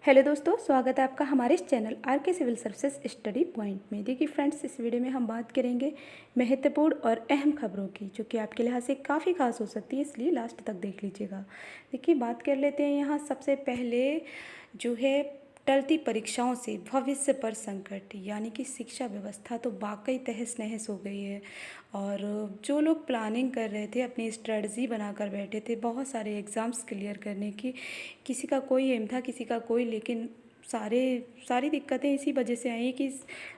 Hello दोस्तों, स्वागत है आपका हमारे इस चैनल आर के सिविल सर्विसेज स्टडी पॉइंट में। देखिए फ्रेंड्स, इस वीडियो में हम बात करेंगे महत्वपूर्ण और अहम खबरों की, जो कि आपके लिहाज से काफ़ी खास हो सकती है, इसलिए लास्ट तक देख लीजिएगा। देखिए, बात कर लेते हैं यहाँ सबसे पहले जो है टलती परीक्षाओं से भविष्य पर संकट, यानी कि शिक्षा व्यवस्था तो वाकई तहस नहस हो गई है। और जो लोग प्लानिंग कर रहे थे, अपनी स्ट्रेटजी बनाकर बैठे थे बहुत सारे एग्ज़ाम्स क्लियर करने की, किसी का कोई एम था, किसी का कोई, लेकिन सारी दिक्कतें इसी वजह से आई कि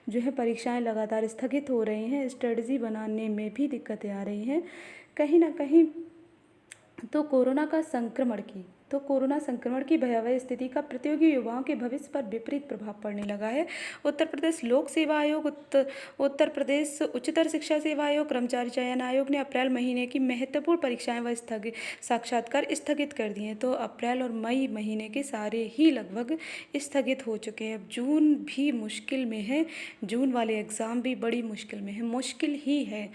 जो है परीक्षाएं लगातार स्थगित हो रही हैं, स्ट्रेटजी बनाने में भी दिक्कतें आ रही हैं कहीं ना कहीं। तो कोरोना संक्रमण की भयावह स्थिति का प्रतियोगी युवाओं के भविष्य पर विपरीत प्रभाव पड़ने लगा है। उत्तर प्रदेश लोक सेवा आयोग, उत्तर प्रदेश उच्चतर शिक्षा सेवा आयोग, कर्मचारी चयन आयोग ने अप्रैल महीने की महत्वपूर्ण परीक्षाएं व साक्षात्कार स्थगित कर दिए हैं। तो अप्रैल और मई महीने के सारे ही लगभग स्थगित हो चुके हैं। अब जून भी मुश्किल में है, जून वाले एग्ज़ाम भी बड़ी मुश्किल में है, मुश्किल ही है,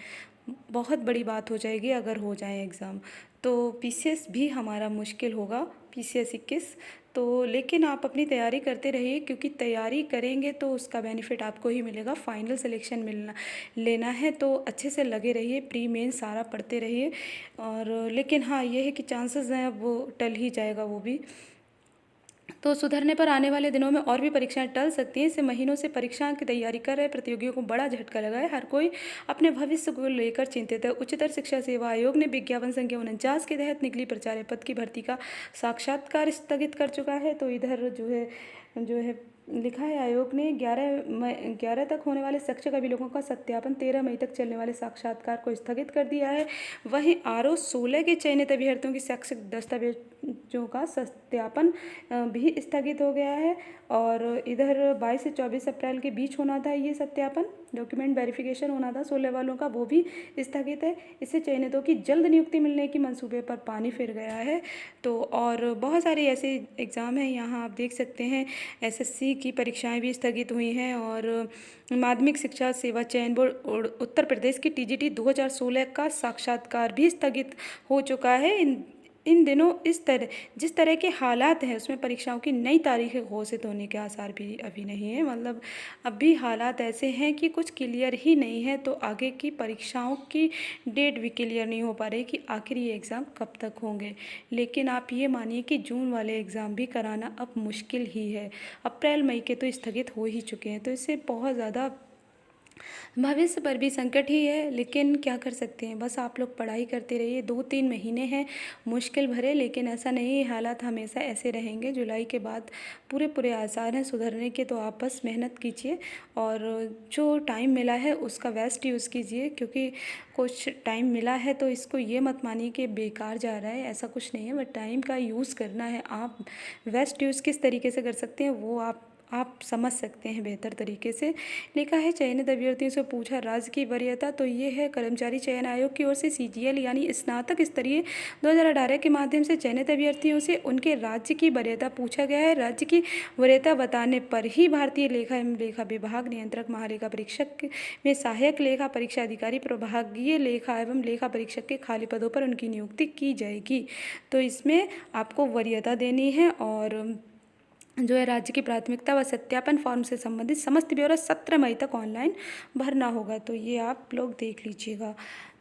बहुत बड़ी बात हो जाएगी अगर हो जाए एग्ज़ाम। तो पीसीएस भी हमारा मुश्किल होगा, पीसीएस 21। तो लेकिन आप अपनी तैयारी करते रहिए, क्योंकि तैयारी करेंगे तो उसका बेनिफिट आपको ही मिलेगा। फाइनल सिलेक्शन लेना है तो अच्छे से लगे रहिए, प्री मेन सारा पढ़ते रहिए। और लेकिन हाँ, ये है कि चांसेस हैं वो टल ही जाएगा वो भी। तो सुधरने पर आने वाले दिनों में और भी परीक्षाएं टल सकती हैं। इससे महीनों से परीक्षा की तैयारी कर रहे प्रतियोगियों को बड़ा झटका लगा है। हर कोई अपने भविष्य को लेकर चिंतित है। उच्चतर शिक्षा सेवा आयोग ने विज्ञापन संख्या 49 के तहत निकली प्राचार्य पद की भर्ती का साक्षात्कार स्थगित कर चुका है। तो इधर जो है लिखा है, आयोग ने 11 तक होने वाले शिक्षक अभिलेखों का सत्यापन, 13 मई तक चलने वाले साक्षात्कार को स्थगित कर दिया है। वहीं आरओ 16 के चयनित अभ्यर्थियों की शैक्षिक दस्तावेजों का सत्यापन भी स्थगित हो गया है। और इधर 22 से 24 अप्रैल के बीच होना था ये सत्यापन, डॉक्यूमेंट वेरिफिकेशन होना था 16 वालों का, वो भी स्थगित है। इससे चयनितों की जल्द नियुक्ति मिलने की मंसूबे पर पानी फिर गया है। तो और बहुत सारे ऐसे एग्ज़ाम हैं, यहाँ आप देख सकते हैं एसएससी की परीक्षाएं भी स्थगित हुई हैं। और माध्यमिक शिक्षा सेवा चयन बोर्ड उत्तर प्रदेश की टीजीटी 2016 का साक्षात्कार भी स्थगित हो चुका है। इन दिनों जिस तरह के हालात हैं, उसमें परीक्षाओं की नई तारीखें घोषित होने के आसार भी अभी नहीं है। मतलब अभी हालात ऐसे हैं कि कुछ क्लियर ही नहीं है। तो आगे की परीक्षाओं की डेट भी क्लियर नहीं हो पा रही कि आखिर ये एग्ज़ाम कब तक होंगे। लेकिन आप ये मानिए कि जून वाले एग्ज़ाम भी कराना अब मुश्किल ही है। अप्रैल मई के तो स्थगित हो ही चुके हैं, तो इससे बहुत ज़्यादा भविष्य पर भी संकट ही है। लेकिन क्या कर सकते हैं, बस आप लोग पढ़ाई करते रहिए। 2-3 महीने हैं मुश्किल भरे, लेकिन ऐसा नहीं है हालात हमेशा ऐसे रहेंगे। जुलाई के बाद पूरे आसार हैं सुधरने के। तो आप बस मेहनत कीजिए और जो टाइम मिला है उसका बेस्ट यूज़ कीजिए, क्योंकि कुछ टाइम मिला है तो इसको ये मत मानिए कि बेकार जा रहा है, ऐसा कुछ नहीं है। बट टाइम का यूज़ करना है। आप बेस्ट यूज़ किस तरीके से कर सकते हैं वो आप समझ सकते हैं बेहतर तरीके से। लिखा है, चयनित अभ्यर्थियों से पूछा राज्य की वरीयता। तो ये है कर्मचारी चयन आयोग की ओर से सीजीएल यानी स्नातक स्तरीय 2018 के माध्यम से चयनित अभ्यर्थियों से उनके राज्य की वरीयता पूछा गया है। राज्य की वरीयता बताने पर ही भारतीय लेखा एवं लेखा विभाग नियंत्रक महालेखा परीक्षक में सहायक लेखा परीक्षा अधिकारी, प्रभागीय लेखा एवं लेखा परीक्षक के खाली पदों पर उनकी नियुक्ति की जाएगी। तो इसमें आपको वरीयता देनी है और जो है राज्य की प्राथमिकता व सत्यापन फॉर्म से संबंधित समस्त ब्यौरा 17 मई तक ऑनलाइन भरना होगा। तो ये आप लोग देख लीजिएगा।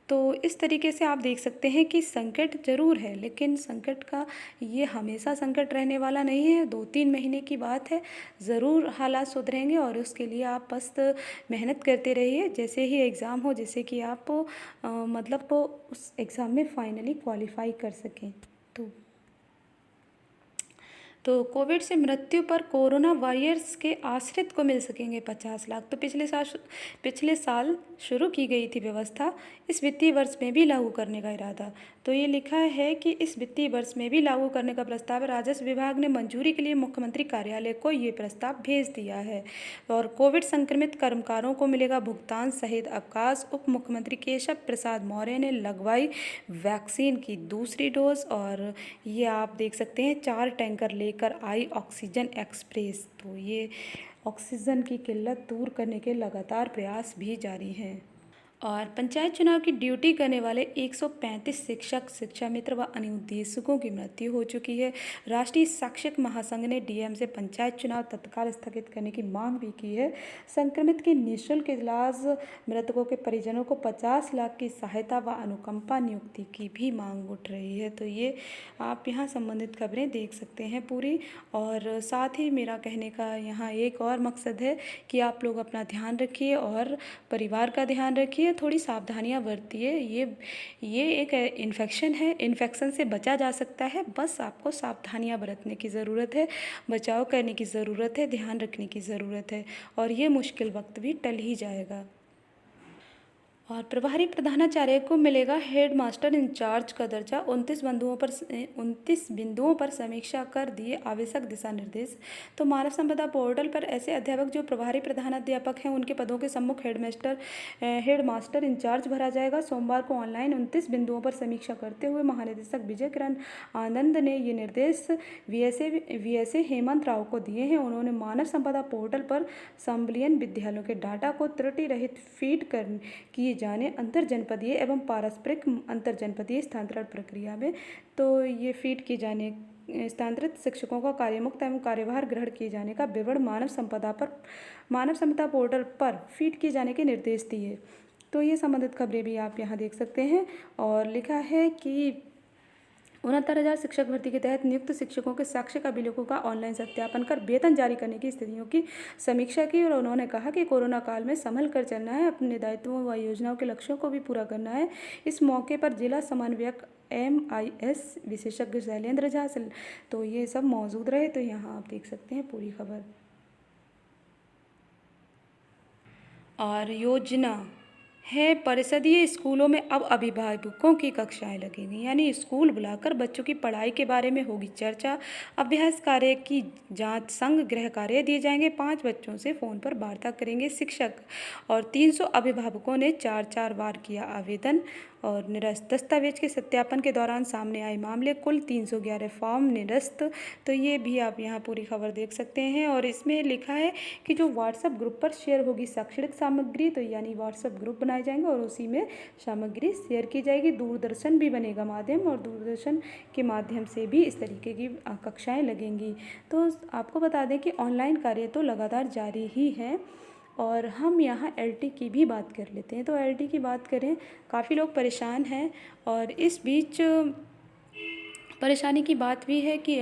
तो इस तरीके से आप देख सकते हैं कि संकट ज़रूर है, लेकिन संकट का ये हमेशा संकट रहने वाला नहीं है। 2-3 महीने की बात है, ज़रूर हालात सुधरेंगे और उसके लिए आप बस मेहनत करते रहिए। जैसे ही एग्ज़ाम हो, जैसे कि आप मतलब उस एग्ज़ाम में फाइनली क्वालिफाई कर सकें। तो कोविड से मृत्यु पर कोरोना वॉरियर्स के आश्रित को मिल सकेंगे 50 लाख। तो पिछले साल शुरू की गई थी व्यवस्था, इस वित्तीय वर्ष में भी लागू करने का इरादा। तो ये लिखा है कि इस वित्तीय वर्ष में भी लागू करने का प्रस्ताव राजस्व विभाग ने मंजूरी के लिए मुख्यमंत्री कार्यालय को ये प्रस्ताव भेज दिया है। और कोविड संक्रमित कर्मकारों को मिलेगा भुगतान सहित अवकाश। उप मुख्यमंत्री केशव प्रसाद मौर्य ने लगवाई वैक्सीन की दूसरी डोज। और ये आप देख सकते हैं 4 टैंकर लेकर आई ऑक्सीजन एक्सप्रेस। तो ये ऑक्सीजन की किल्लत दूर करने के लगातार प्रयास भी जारी हैं। और पंचायत चुनाव की ड्यूटी करने वाले 135 शिक्षक, शिक्षा मित्र व अनुदेशकों की मृत्यु हो चुकी है। राष्ट्रीय शिक्षक महासंघ ने डीएम से पंचायत चुनाव तत्काल स्थगित करने की मांग भी की है। संक्रमित के निःशुल्क इलाज, मृतकों के परिजनों को 50 लाख की सहायता व अनुकंपा नियुक्ति की भी मांग उठ रही है। तो ये आप यहाँ संबंधित खबरें देख सकते हैं पूरी। और साथ ही मेरा कहने का यहाँ एक और मकसद है कि आप लोग अपना ध्यान रखिए और परिवार का ध्यान रखिए, थोड़ी सावधानियां बरतिए। ये एक इन्फेक्शन है, इन्फेक्शन से बचा जा सकता है, बस आपको सावधानियां बरतने की ज़रूरत है, बचाव करने की ज़रूरत है, ध्यान रखने की ज़रूरत है और ये मुश्किल वक्त भी टल ही जाएगा। और प्रभारी प्रधानाचार्य को मिलेगा हेड मास्टर इंचार्ज का दर्जा। 29 बिंदुओं पर समीक्षा कर दिए आवश्यक दिशा निर्देश। तो मानव संपदा पोर्टल पर ऐसे अध्यापक जो प्रभारी प्रधानाध्यापक हैं उनके पदों के सम्मुख हेड मास्टर इंचार्ज भरा जाएगा। सोमवार को ऑनलाइन 29 बिंदुओं पर समीक्षा करते हुए महानिदेशक विजय किरण आनंद ने ये निर्देश वीएसए हेमंत राव को दिए हैं। उन्होंने मानव संपदा पोर्टल पर संबलियन विद्यालयों के डाटा को त्रुटि रहित फीड किए जाने, अंतर जनपदीय एवं पारस्परिक अंतर जनपदीय स्थानांतरण प्रक्रिया में तो ये फीड किए जाने स्थानांतरित शिक्षकों का कार्यमुक्त एवं कार्यभार ग्रहण किए जाने का विवरण मानव संपदा पोर्टल पर फीड किए जाने के निर्देश दिए। तो ये संबंधित खबरें भी आप यहाँ देख सकते हैं। और लिखा है कि 69,000 शिक्षक भर्ती के तहत नियुक्त शिक्षकों के शैक्षिक अभिलेखों का ऑनलाइन सत्यापन कर वेतन जारी करने की स्थितियों की समीक्षा की। और उन्होंने कहा कि कोरोना काल में संभल कर चलना है, अपने दायित्वों व योजनाओं के लक्ष्यों को भी पूरा करना है। इस मौके पर जिला समन्वयक MIS विशेषज्ञ शैलेंद्र झा तो ये सब मौजूद रहे। तो यहाँ आप देख सकते हैं पूरी खबर। और योजना है, परिषदीय स्कूलों में अब अभिभावकों की कक्षाएं लगेंगी, यानी स्कूल बुलाकर बच्चों की पढ़ाई के बारे में होगी चर्चा। अभ्यास कार्य की जांच संग गृह कार्य दिए जाएंगे। 5 बच्चों से फ़ोन पर वार्ता करेंगे शिक्षक। और 300 अभिभावकों ने 4 बार किया आवेदन। और निरस्त दस्तावेज के सत्यापन के दौरान सामने आए मामले, कुल 311 फॉर्म निरस्त। तो ये भी आप यहाँ पूरी खबर देख सकते हैं। और इसमें लिखा है कि जो व्हाट्सएप ग्रुप पर शेयर होगी शैक्षणिक सामग्री, तो यानी व्हाट्सएप ग्रुप बनाए जाएंगे और उसी में सामग्री शेयर की जाएगी। दूरदर्शन भी बनेगा माध्यम और दूरदर्शन के माध्यम से भी इस तरीके की कक्षाएँ लगेंगी। तो आपको बता दें कि ऑनलाइन कार्य तो लगातार जारी ही है। और हम यहाँ LT की भी बात कर लेते हैं। तो LT की बात करें, काफ़ी लोग परेशान हैं और इस बीच परेशानी की बात भी है कि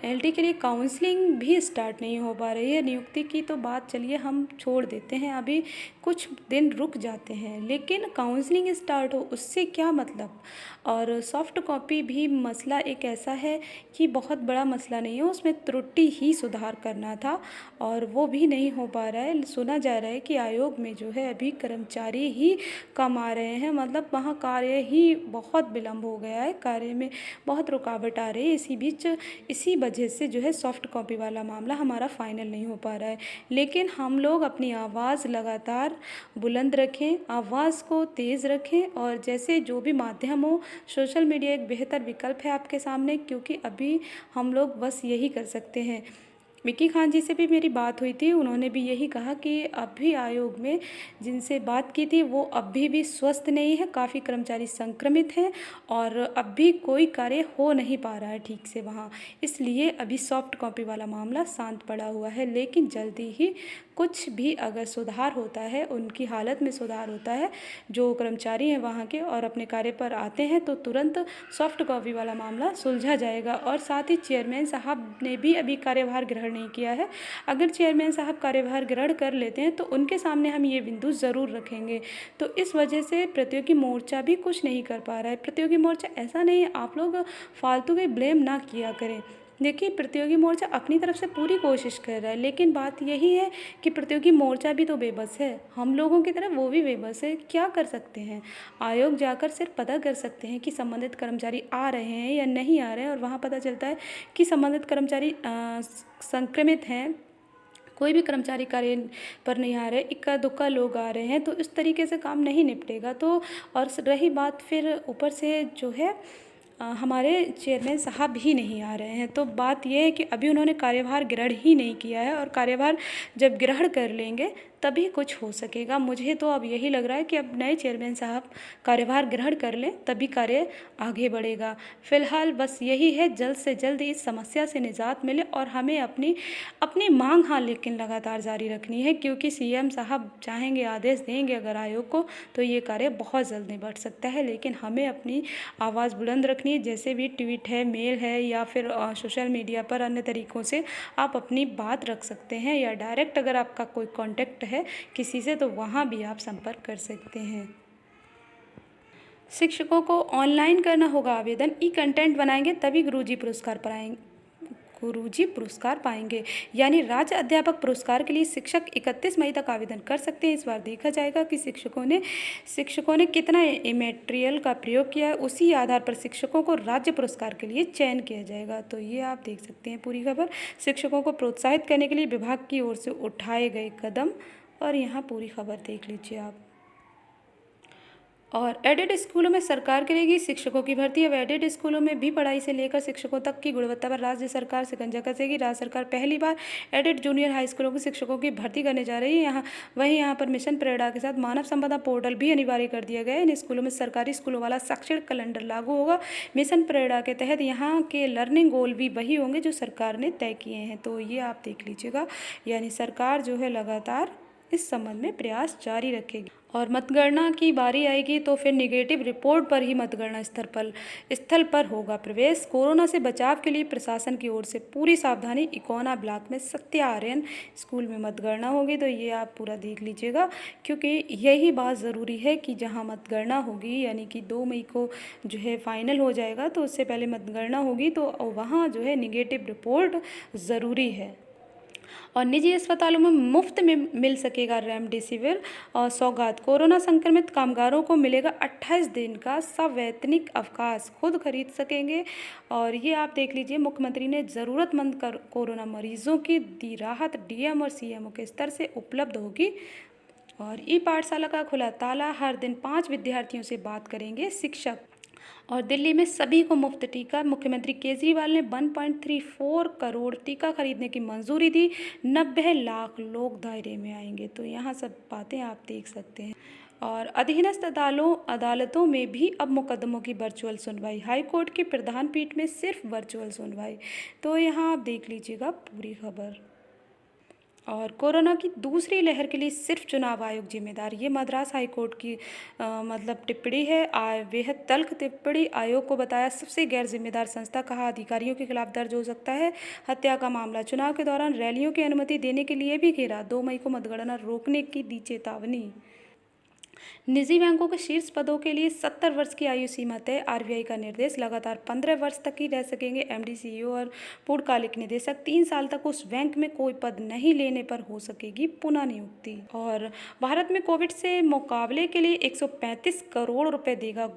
LT के लिए काउंसलिंग भी स्टार्ट नहीं हो पा रही है। नियुक्ति की तो बात चलिए हम छोड़ देते हैं, अभी कुछ दिन रुक जाते हैं, लेकिन काउंसलिंग स्टार्ट हो उससे क्या मतलब। और सॉफ्ट कॉपी भी मसला एक ऐसा है कि बहुत बड़ा मसला नहीं है, उसमें त्रुटि ही सुधार करना था और वो भी नहीं हो पा रहा है। सुना जा रहा है कि आयोग में जो है अभी कर्मचारी ही कम आ रहे हैं, मतलब वहाँ कार्य ही बहुत विलम्ब हो गया है, कार्य में बहुत रुकावट आ रही है। इसी वजह से जो है सॉफ्ट कॉपी वाला मामला हमारा फाइनल नहीं हो पा रहा है। लेकिन हम लोग अपनी आवाज़ लगातार बुलंद रखें, आवाज़ को तेज़ रखें और जैसे जो भी माध्यम हो, सोशल मीडिया एक बेहतर विकल्प है आपके सामने, क्योंकि अभी हम लोग बस यही कर सकते हैं। विक्की खान जी से भी मेरी बात हुई थी, उन्होंने भी यही कहा कि अभी आयोग में जिनसे बात की थी वो अभी भी स्वस्थ नहीं है, काफ़ी कर्मचारी संक्रमित हैं और अभी कोई कार्य हो नहीं पा रहा है ठीक से वहाँ, इसलिए अभी सॉफ्ट कॉपी वाला मामला शांत पड़ा हुआ है। लेकिन जल्दी ही कुछ भी अगर सुधार होता है, उनकी हालत में सुधार होता है, जो कर्मचारी हैं वहाँ के और अपने कार्य पर आते हैं, तो तुरंत सॉफ्ट कॉपी वाला मामला सुलझा जाएगा। और साथ ही चेयरमैन साहब ने भी अभी कार्यभार ग्रहण नहीं किया है। अगर चेयरमैन साहब कार्यभार ग्रहण कर लेते हैं तो उनके सामने हम ये बिंदु ज़रूर रखेंगे। तो इस वजह से प्रतियोगी मोर्चा भी कुछ नहीं कर पा रहा है। प्रतियोगी मोर्चा ऐसा नहीं है, आप लोग फालतू के ब्लेम ना किया करें। देखिए, प्रतियोगी मोर्चा अपनी तरफ से पूरी कोशिश कर रहा है, लेकिन बात यही है कि प्रतियोगी मोर्चा भी तो बेबस है, हम लोगों की तरह वो भी बेबस है। क्या कर सकते हैं, आयोग जाकर सिर्फ पता कर सकते हैं कि संबंधित कर्मचारी आ रहे हैं या नहीं आ रहे हैं, और वहाँ पता चलता है कि संबंधित कर्मचारी संक्रमित हैं, कोई भी कर्मचारी कार्य पर नहीं आ रहे, इक्का दुक्का लोग आ रहे हैं, तो इस तरीके से काम नहीं निपटेगा। तो और रही बात फिर ऊपर से जो है हमारे चेयरमैन साहब ही नहीं आ रहे हैं, तो बात यह है कि अभी उन्होंने कार्यभार ग्रहण ही नहीं किया है, और कार्यभार जब ग्रहण कर लेंगे तभी कुछ हो सकेगा। मुझे तो अब यही लग रहा है कि अब नए चेयरमैन साहब कार्यभार ग्रहण कर लें, तभी कार्य आगे बढ़ेगा। फिलहाल बस यही है, जल्द से जल्द इस समस्या से निजात मिले और हमें अपनी अपनी मांग हाँ लेकिन लगातार जारी रखनी है, क्योंकि सीएम साहब चाहेंगे, आदेश देंगे अगर आयोग को, तो ये कार्य बहुत जल्द निबट सकता है। लेकिन हमें अपनी आवाज़ बुलंद रखनी है। जैसे भी ट्वीट है, मेल है या फिर सोशल मीडिया पर अन्य तरीक़ों से आप अपनी बात रख सकते हैं, या डायरेक्ट अगर आपका कोई कॉन्टैक्ट है किसी से तो वहाँ भी आप संपर्क कर सकते हैं। शिक्षकों को ऑनलाइन करना होगा आवेदन, ई कंटेंट बनाएंगे तभी गुरुजी पुरस्कार पाएंगे। यानी राज्य अध्यापक पुरस्कार के लिए शिक्षक 31 मई तक आवेदन कर सकते हैं। इस बार देखा जाएगा कि शिक्षकों ने कितना मटेरियल का प्रयोग किया है, उसी आधार पर शिक्षकों को राज्य पुरस्कार के लिए चयन किया जाएगा। तो ये आप देख सकते हैं पूरी खबर। शिक्षकों को प्रोत्साहित करने के लिए विभाग की ओर से उठाए गए कदम, और यहाँ पूरी खबर देख लीजिए आप। और एडेड स्कूलों में सरकार करेगी शिक्षकों की भर्ती। अब एडेड स्कूलों में भी पढ़ाई से लेकर शिक्षकों तक की गुणवत्ता पर राज्य सरकार शिकंजा कसेगी। राज्य सरकार पहली बार एडेड जूनियर हाई स्कूलों के शिक्षकों की भर्ती करने जा रही है। यहाँ पर मिशन प्रेरणा के साथ मानव संपदा पोर्टल भी अनिवार्य कर दिया गया है। इन स्कूलों में सरकारी स्कूलों वाला शैक्षणिक कैलेंडर लागू होगा। मिशन प्रेरणा के तहत यहाँ के लर्निंग गोल भी वही होंगे जो सरकार ने तय किए हैं। तो ये आप देख लीजिएगा, यानी सरकार जो है लगातार इस संबंध में प्रयास जारी रखेगी। और मतगणना की बारी आएगी तो फिर निगेटिव रिपोर्ट पर ही मतगणना स्थल पर होगा प्रवेश। कोरोना से बचाव के लिए प्रशासन की ओर से पूरी सावधानी। इकोना ब्लॉक में सत्यार्यन स्कूल में मतगणना होगी। तो ये आप पूरा देख लीजिएगा, क्योंकि यही बात ज़रूरी है कि जहाँ मतगणना होगी, यानी कि 2 मई को जो है फाइनल हो जाएगा, तो उससे पहले मतगणना होगी, तो वहाँ जो है निगेटिव रिपोर्ट ज़रूरी है। और निजी अस्पतालों में मुफ्त में मिल सकेगा रेमडेसिविर और सौगात। कोरोना संक्रमित कामगारों को मिलेगा 28 दिन का सवैतनिक अवकाश, खुद खरीद सकेंगे। और ये आप देख लीजिए, मुख्यमंत्री ने ज़रूरतमंद कोरोना मरीजों की दी राहत। डीएम और सीएमओ के स्तर से उपलब्ध होगी। और ई पाठशाला का खुला ताला, हर दिन 5 विद्यार्थियों से बात करेंगे शिक्षक। और दिल्ली में सभी को मुफ्त टीका। मुख्यमंत्री केजरीवाल ने 1.34 करोड़ टीका खरीदने की मंजूरी दी। 90 लाख लोग दायरे में आएंगे। तो यहाँ सब बातें आप देख सकते हैं। और अधीनस्थ अदालतों में भी अब मुकदमों की वर्चुअल सुनवाई। हाईकोर्ट की प्रधान पीठ में सिर्फ वर्चुअल सुनवाई। तो यहाँ आप देख लीजिएगा पूरी खबर। और कोरोना की दूसरी लहर के लिए सिर्फ चुनाव आयोग जिम्मेदार, ये मद्रास हाईकोर्ट की मतलब टिप्पणी है। बेहद तल्ख टिप्पणी। आयोग को बताया सबसे गैर जिम्मेदार संस्था। कहा अधिकारियों के खिलाफ दर्ज हो सकता है हत्या का मामला। चुनाव के दौरान रैलियों की अनुमति देने के लिए भी घेरा। 2 मई को मतगणना रोकने की दी चेतावनी। निजी बैंकों के शीर्ष पदों के लिए 70 वर्ष की आयु सीमा तय। आरबीआई का निर्देश, लगातार 15 वर्ष तक ही रह सकेंगे एमडी, सीईओ और पूर्णकालिक निदेशक। 3 साल तक उस बैंक में कोई पद नहीं लेने पर हो सकेगी पुनः नियुक्ति। और भारत में कोविड से मुकाबले के लिए 135 करोड़ रुपए देगा।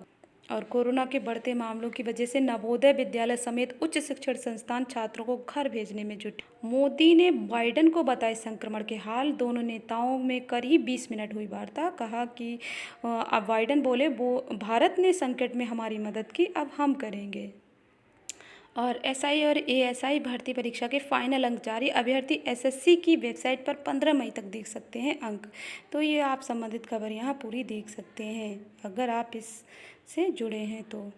और कोरोना के बढ़ते मामलों की वजह से नवोदय विद्यालय समेत उच्च शिक्षण संस्थान छात्रों को घर भेजने में जुटे। मोदी ने बाइडेन को बताए संक्रमण के हाल। दोनों नेताओं में करीब 20 मिनट हुई वार्ता। कहा कि अब बाइडेन बोले, भारत ने संकट में हमारी मदद की, अब हम करेंगे। और एसआई और एएसआई भर्ती परीक्षा के फाइनल अंक जारी। अभ्यर्थी एसएससी की वेबसाइट पर 15 मई तक देख सकते हैं अंक। तो ये आप संबंधित खबर यहाँ पूरी देख सकते हैं अगर आप इससे जुड़े हैं तो।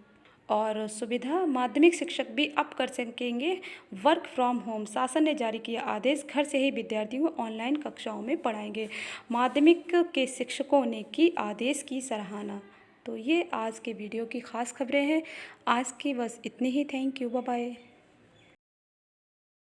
और सुविधा, माध्यमिक शिक्षक भी अब कर सकेंगे वर्क फ्रॉम होम। शासन ने जारी किया आदेश, घर से ही विद्यार्थियों को ऑनलाइन कक्षाओं में पढ़ाएंगे। माध्यमिक के शिक्षकों ने की आदेश की सराहना। तो ये आज के वीडियो की ख़ास खबरें हैं। आज की बस इतनी ही। Thank you, bye bye.